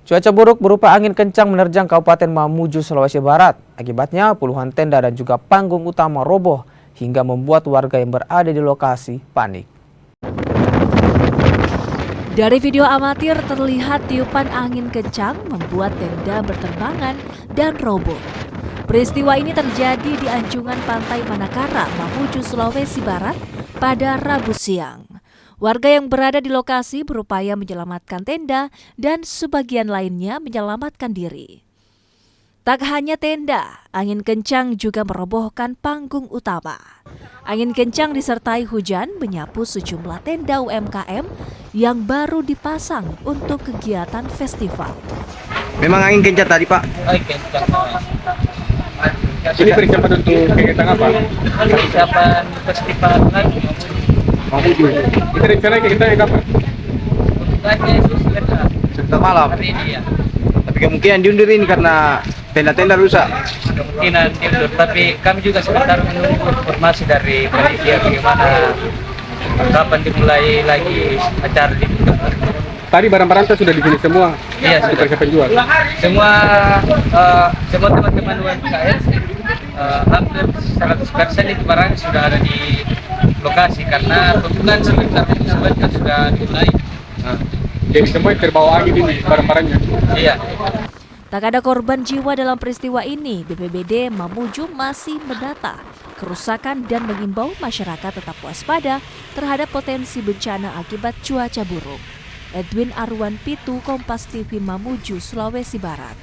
Cuaca buruk berupa angin kencang menerjang Kabupaten Mamuju, Sulawesi Barat. Akibatnya puluhan tenda dan juga panggung utama roboh hingga membuat warga yang berada di lokasi panik. Dari video amatir terlihat tiupan angin kencang membuat tenda berterbangan dan roboh. Peristiwa ini terjadi di anjungan Pantai Manakara, Mamuju, Sulawesi Barat pada Rabu siang. Warga yang berada di lokasi berupaya menyelamatkan tenda dan sebagian lainnya menyelamatkan diri. Tak hanya tenda, angin kencang juga merobohkan panggung utama. Angin kencang disertai hujan menyapu sejumlah tenda UMKM yang baru dipasang untuk kegiatan festival. Memang angin kencang tadi, Pak? Angin kencang. Ini persiapan untuk kegiatan apa? Persiapan festival lagi. Mamuju. Itu rencana kegiatannya kapan? Bukannya itu Sebentar malam. hari ini ya. Tapi kemungkinan diundur ini karena tenda-tenda rusak. Kemungkinan diundur, tapi kami juga sebentar menunggu informasi dari panitia bagaimana kapan dimulai lagi acara di Tadi barang-barang sudah di sini semua. Iya, untuk sudah. persiapan jual. Semua teman-teman UMKM hampir 100% itu barang sudah ada di lokasi karena kebetulan sebentar sudah dimulai. Nah, jadi semua terbawa angin ini barang-barangnya. Iya. Tak ada korban jiwa dalam peristiwa ini, BPBD Mamuju masih mendata kerusakan dan mengimbau masyarakat tetap waspada terhadap potensi bencana akibat cuaca buruk. Edwin Arwan Pitu, Kompas TV, Mamuju, Sulawesi Barat.